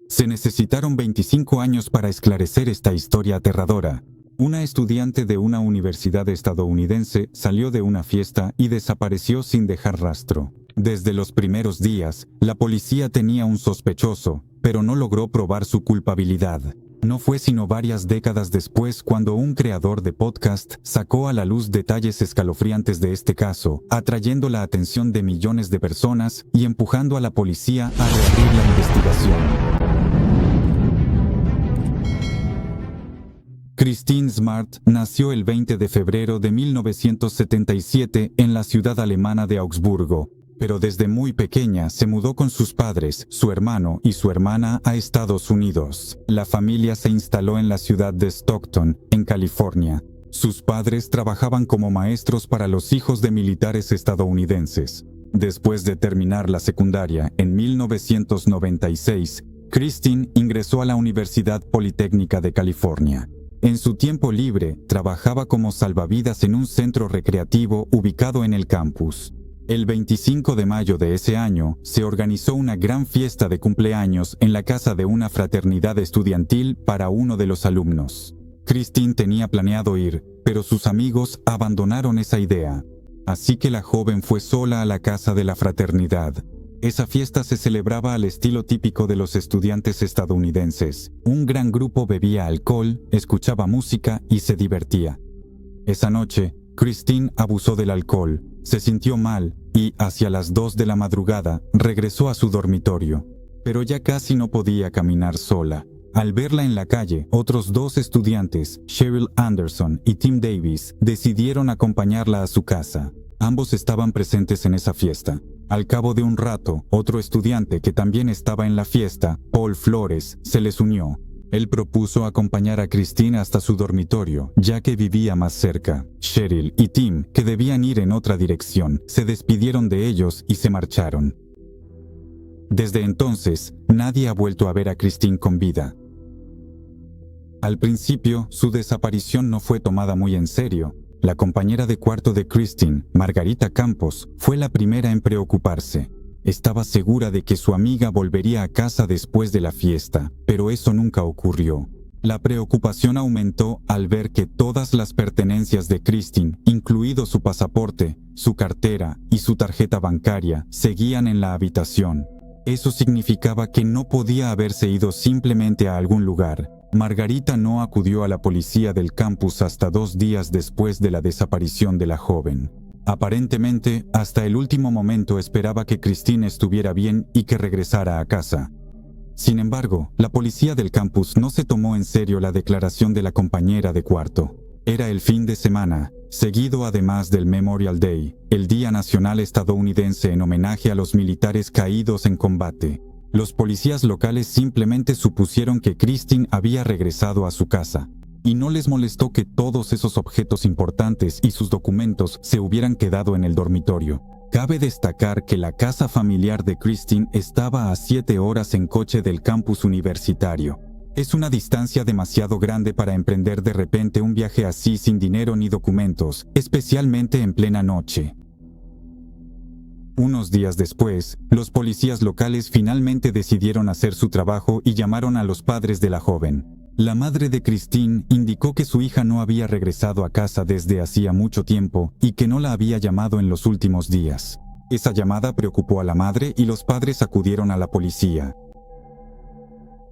Se necesitaron 25 años para esclarecer esta historia aterradora. Una estudiante de una universidad estadounidense salió de una fiesta y desapareció sin dejar rastro. Desde los primeros días, la policía tenía un sospechoso, pero no logró probar su culpabilidad. No fue sino varias décadas después cuando un creador de podcast sacó a la luz detalles escalofriantes de este caso, atrayendo la atención de millones de personas y empujando a la policía a reabrir la investigación. Christine Smart nació el 20 de febrero de 1977 en la ciudad alemana de Augsburgo, pero desde muy pequeña se mudó con sus padres, su hermano y su hermana a Estados Unidos. La familia se instaló en la ciudad de Stockton, en California. Sus padres trabajaban como maestros para los hijos de militares estadounidenses. Después de terminar la secundaria en 1996, Christine ingresó a la Universidad Politécnica de California. En su tiempo libre, trabajaba como salvavidas en un centro recreativo ubicado en el campus. El 25 de mayo de ese año, se organizó una gran fiesta de cumpleaños en la casa de una fraternidad estudiantil para uno de los alumnos. Christine tenía planeado ir, pero sus amigos abandonaron esa idea. Así que la joven fue sola a la casa de la fraternidad. Esa fiesta se celebraba al estilo típico de los estudiantes estadounidenses. Un gran grupo bebía alcohol, escuchaba música y se divertía. Esa noche, Christine abusó del alcohol, se sintió mal y, hacia las 2 de la madrugada, regresó a su dormitorio. Pero ya casi no podía caminar sola. Al verla en la calle, otros 2 estudiantes, Cheryl Anderson y Tim Davis, decidieron acompañarla a su casa. Ambos estaban presentes en esa fiesta. Al cabo de un rato, otro estudiante que también estaba en la fiesta, Paul Flores, se les unió. Él propuso acompañar a Christine hasta su dormitorio, ya que vivía más cerca. Cheryl y Tim, que debían ir en otra dirección, se despidieron de ellos y se marcharon. Desde entonces, nadie ha vuelto a ver a Christine con vida. Al principio, su desaparición no fue tomada muy en serio. La compañera de cuarto de Christine, Margarita Campos, fue la primera en preocuparse. Estaba segura de que su amiga volvería a casa después de la fiesta, pero eso nunca ocurrió. La preocupación aumentó al ver que todas las pertenencias de Christine, incluido su pasaporte, su cartera y su tarjeta bancaria, seguían en la habitación. Eso significaba que no podía haberse ido simplemente a algún lugar. Margarita no acudió a la policía del campus hasta 2 días después de la desaparición de la joven. Aparentemente, hasta el último momento esperaba que Christine estuviera bien y que regresara a casa. Sin embargo, la policía del campus no se tomó en serio la declaración de la compañera de cuarto. Era el fin de semana, seguido además del Memorial Day, el Día Nacional Estadounidense en homenaje a los militares caídos en combate. Los policías locales simplemente supusieron que Christine había regresado a su casa, y no les molestó que todos esos objetos importantes y sus documentos se hubieran quedado en el dormitorio. Cabe destacar que la casa familiar de Christine estaba a 7 horas en coche del campus universitario. Es una distancia demasiado grande para emprender de repente un viaje así sin dinero ni documentos, especialmente en plena noche. Unos días después, los policías locales finalmente decidieron hacer su trabajo y llamaron a los padres de la joven. La madre de Christine indicó que su hija no había regresado a casa desde hacía mucho tiempo y que no la había llamado en los últimos días. Esa llamada preocupó a la madre y los padres acudieron a la policía.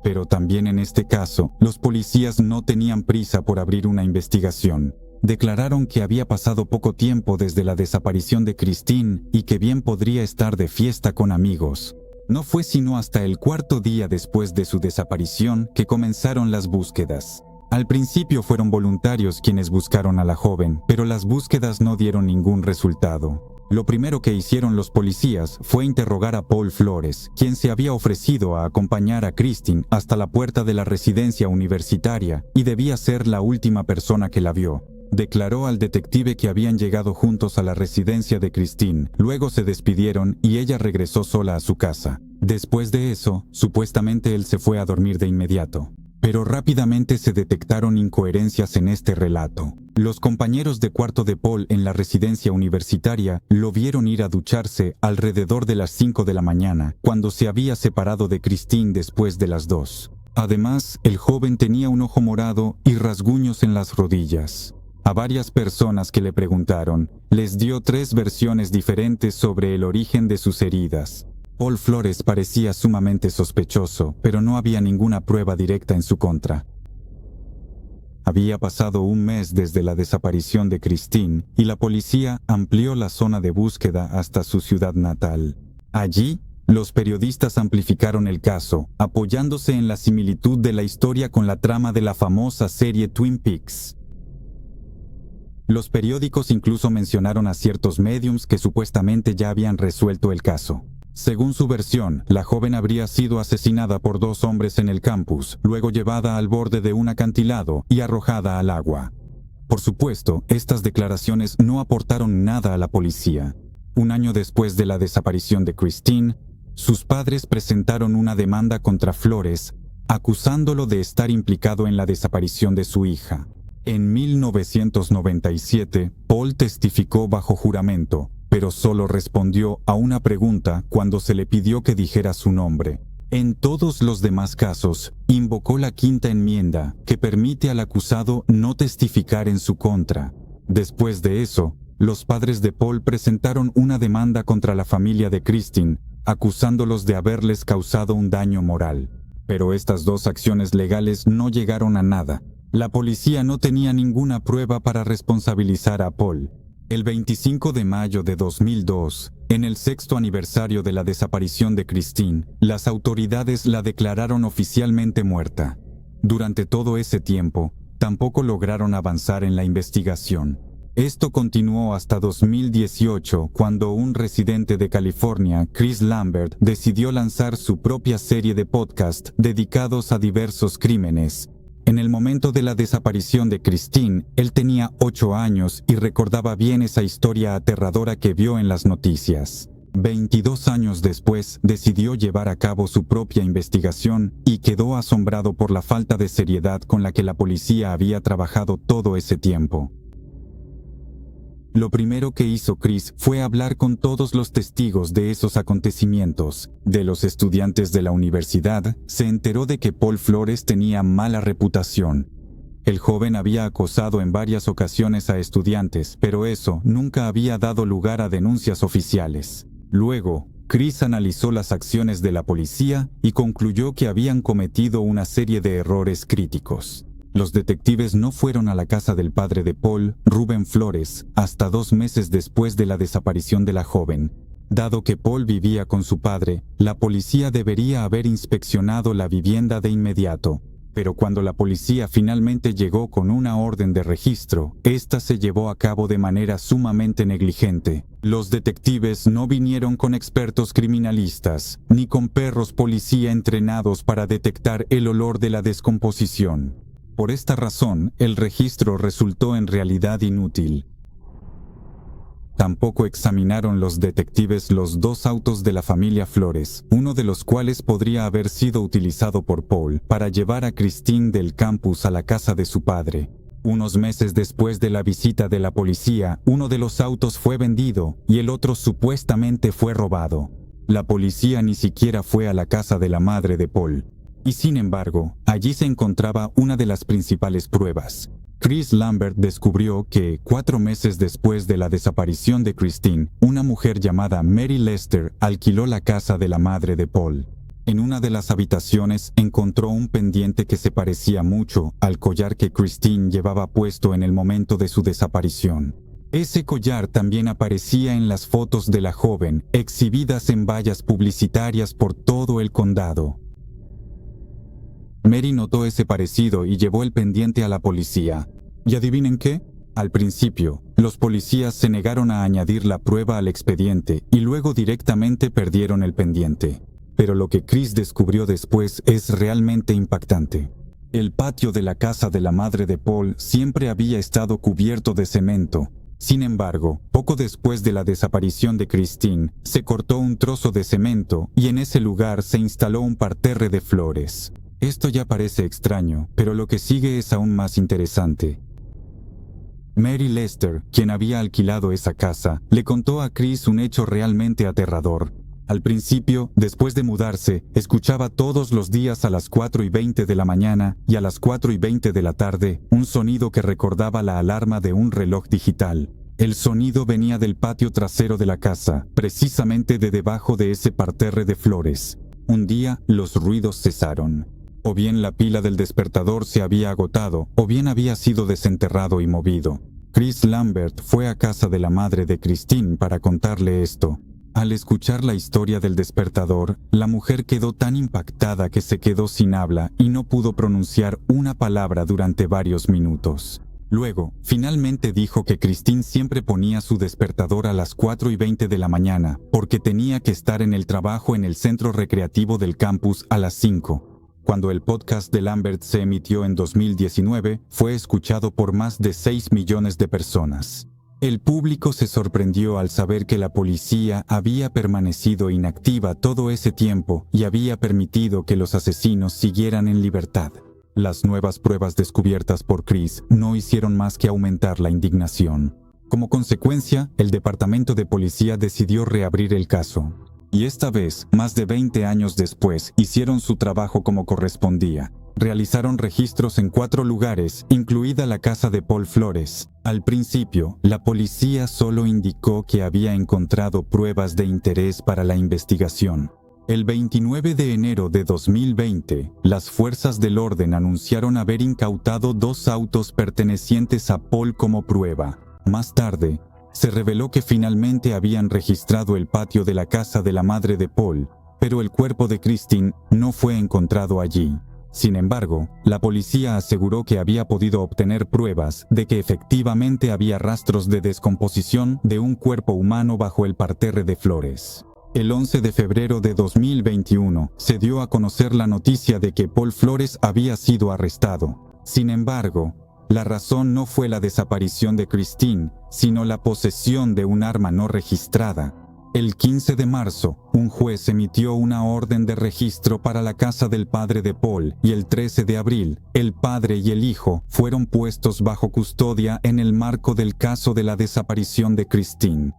Pero también en este caso, los policías no tenían prisa por abrir una investigación. Declararon que había pasado poco tiempo desde la desaparición de Christine y que bien podría estar de fiesta con amigos. No fue sino hasta el 4.º día después de su desaparición que comenzaron las búsquedas. Al principio fueron voluntarios quienes buscaron a la joven, pero las búsquedas no dieron ningún resultado. Lo primero que hicieron los policías fue interrogar a Paul Flores, quien se había ofrecido a acompañar a Christine hasta la puerta de la residencia universitaria y debía ser la última persona que la vio. Declaró al detective que habían llegado juntos a la residencia de Christine, luego se despidieron y ella regresó sola a su casa. Después de eso, supuestamente él se fue a dormir de inmediato. Pero rápidamente se detectaron incoherencias en este relato. Los compañeros de cuarto de Paul en la residencia universitaria lo vieron ir a ducharse alrededor de las 5 de la mañana, cuando se había separado de Christine después de las 2. Además, el joven tenía un ojo morado y rasguños en las rodillas. A varias personas que le preguntaron, les dio 3 versiones diferentes sobre el origen de sus heridas. Paul Flores parecía sumamente sospechoso, pero no había ninguna prueba directa en su contra. Había pasado un mes desde la desaparición de Christine y la policía amplió la zona de búsqueda hasta su ciudad natal. Allí, los periodistas amplificaron el caso, apoyándose en la similitud de la historia con la trama de la famosa serie Twin Peaks. Los periódicos incluso mencionaron a ciertos médiums que supuestamente ya habían resuelto el caso. Según su versión, la joven habría sido asesinada por 2 hombres en el campus, luego llevada al borde de un acantilado y arrojada al agua. Por supuesto, estas declaraciones no aportaron nada a la policía. Un año después de la desaparición de Christine, sus padres presentaron una demanda contra Flores, acusándolo de estar implicado en la desaparición de su hija. En 1997, Paul testificó bajo juramento, pero solo respondió a una pregunta cuando se le pidió que dijera su nombre. En todos los demás casos, invocó la quinta enmienda, que permite al acusado no testificar en su contra. Después de eso, los padres de Paul presentaron una demanda contra la familia de Christine, acusándolos de haberles causado un daño moral. Pero estas 2 acciones legales no llegaron a nada. La policía no tenía ninguna prueba para responsabilizar a Paul. El 25 de mayo de 2002, en el 6º aniversario de la desaparición de Christine, las autoridades la declararon oficialmente muerta. Durante todo ese tiempo, tampoco lograron avanzar en la investigación. Esto continuó hasta 2018, cuando un residente de California, Chris Lambert, decidió lanzar su propia serie de podcast dedicados a diversos crímenes. En el momento de la desaparición de Christine, él tenía 8 años y recordaba bien esa historia aterradora que vio en las noticias. 22 años después, decidió llevar a cabo su propia investigación y quedó asombrado por la falta de seriedad con la que la policía había trabajado todo ese tiempo. Lo primero que hizo Chris fue hablar con todos los testigos de esos acontecimientos. De los estudiantes de la universidad, se enteró de que Paul Flores tenía mala reputación. El joven había acosado en varias ocasiones a estudiantes, pero eso nunca había dado lugar a denuncias oficiales. Luego, Chris analizó las acciones de la policía y concluyó que habían cometido una serie de errores críticos. Los detectives no fueron a la casa del padre de Paul, Rubén Flores, hasta 2 meses después de la desaparición de la joven. Dado que Paul vivía con su padre, la policía debería haber inspeccionado la vivienda de inmediato. Pero cuando la policía finalmente llegó con una orden de registro, esta se llevó a cabo de manera sumamente negligente. Los detectives no vinieron con expertos criminalistas, ni con perros policía entrenados para detectar el olor de la descomposición. Por esta razón, el registro resultó en realidad inútil. Tampoco examinaron los detectives los 2 autos de la familia Flores, uno de los cuales podría haber sido utilizado por Paul para llevar a Christine del campus a la casa de su padre. Unos meses después de la visita de la policía, uno de los autos fue vendido y el otro supuestamente fue robado. La policía ni siquiera fue a la casa de la madre de Paul. Y sin embargo, allí se encontraba una de las principales pruebas. Chris Lambert descubrió que, 4 meses después de la desaparición de Christine, una mujer llamada Mary Lester alquiló la casa de la madre de Paul. En una de las habitaciones encontró un pendiente que se parecía mucho al collar que Christine llevaba puesto en el momento de su desaparición. Ese collar también aparecía en las fotos de la joven, exhibidas en vallas publicitarias por todo el condado. Mary notó ese parecido y llevó el pendiente a la policía. ¿Y adivinen qué? Al principio, los policías se negaron a añadir la prueba al expediente y luego directamente perdieron el pendiente. Pero lo que Chris descubrió después es realmente impactante. El patio de la casa de la madre de Paul siempre había estado cubierto de cemento. Sin embargo, poco después de la desaparición de Christine, se cortó un trozo de cemento y en ese lugar se instaló un parterre de flores. Esto ya parece extraño, pero lo que sigue es aún más interesante. Mary Lester, quien había alquilado esa casa, le contó a Chris un hecho realmente aterrador. Al principio, después de mudarse, escuchaba todos los días a las 4:20 de la mañana y a las 4:20 de la tarde un sonido que recordaba la alarma de un reloj digital. El sonido venía del patio trasero de la casa, precisamente de debajo de ese parterre de flores. Un día, los ruidos cesaron. O bien la pila del despertador se había agotado, o bien había sido desenterrado y movido. Chris Lambert fue a casa de la madre de Christine para contarle esto. Al escuchar la historia del despertador, la mujer quedó tan impactada que se quedó sin habla y no pudo pronunciar una palabra durante varios minutos. Luego, finalmente dijo que Christine siempre ponía su despertador a las 4:20 de la mañana porque tenía que estar en el trabajo en el centro recreativo del campus a las 5. Cuando el podcast de Lambert se emitió en 2019, fue escuchado por más de 6 millones de personas. El público se sorprendió al saber que la policía había permanecido inactiva todo ese tiempo y había permitido que los asesinos siguieran en libertad. Las nuevas pruebas descubiertas por Chris no hicieron más que aumentar la indignación. Como consecuencia, el departamento de policía decidió reabrir el caso. Y esta vez, más de 20 años después, hicieron su trabajo como correspondía. Realizaron registros en 4 lugares, incluida la casa de Paul Flores. Al principio, la policía solo indicó que había encontrado pruebas de interés para la investigación. El 29 de enero de 2020, las fuerzas del orden anunciaron haber incautado 2 autos pertenecientes a Paul como prueba. Más tarde, se reveló que finalmente habían registrado el patio de la casa de la madre de Paul, pero el cuerpo de Christine no fue encontrado allí. Sin embargo, la policía aseguró que había podido obtener pruebas de que efectivamente había rastros de descomposición de un cuerpo humano bajo el parterre de flores. El 11 de febrero de 2021 se dio a conocer la noticia de que Paul Flores había sido arrestado. Sin embargo, la razón no fue la desaparición de Christine, sino la posesión de un arma no registrada. El 15 de marzo, un juez emitió una orden de registro para la casa del padre de Paul y el 13 de abril, el padre y el hijo fueron puestos bajo custodia en el marco del caso de la desaparición de Christine.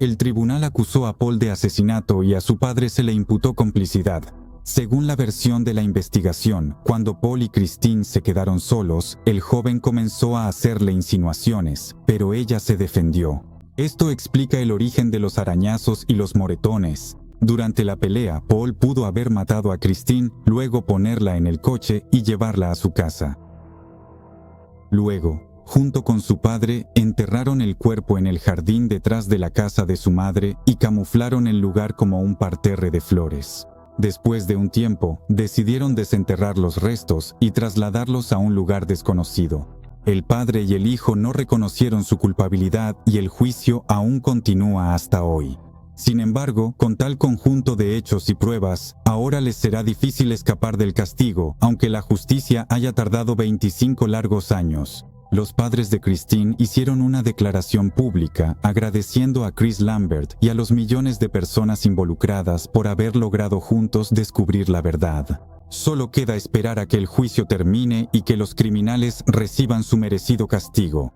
El tribunal acusó a Paul de asesinato y a su padre se le imputó complicidad. Según la versión de la investigación, cuando Paul y Christine se quedaron solos, el joven comenzó a hacerle insinuaciones, pero ella se defendió. Esto explica el origen de los arañazos y los moretones. Durante la pelea, Paul pudo haber matado a Christine, luego ponerla en el coche y llevarla a su casa. Luego, junto con su padre, enterraron el cuerpo en el jardín detrás de la casa de su madre y camuflaron el lugar como un parterre de flores. Después de un tiempo, decidieron desenterrar los restos y trasladarlos a un lugar desconocido. El padre y el hijo no reconocieron su culpabilidad y el juicio aún continúa hasta hoy. Sin embargo, con tal conjunto de hechos y pruebas, ahora les será difícil escapar del castigo, aunque la justicia haya tardado 25 largos años. Los padres de Christine hicieron una declaración pública agradeciendo a Chris Lambert y a los millones de personas involucradas por haber logrado juntos descubrir la verdad. Solo queda esperar a que el juicio termine y que los criminales reciban su merecido castigo.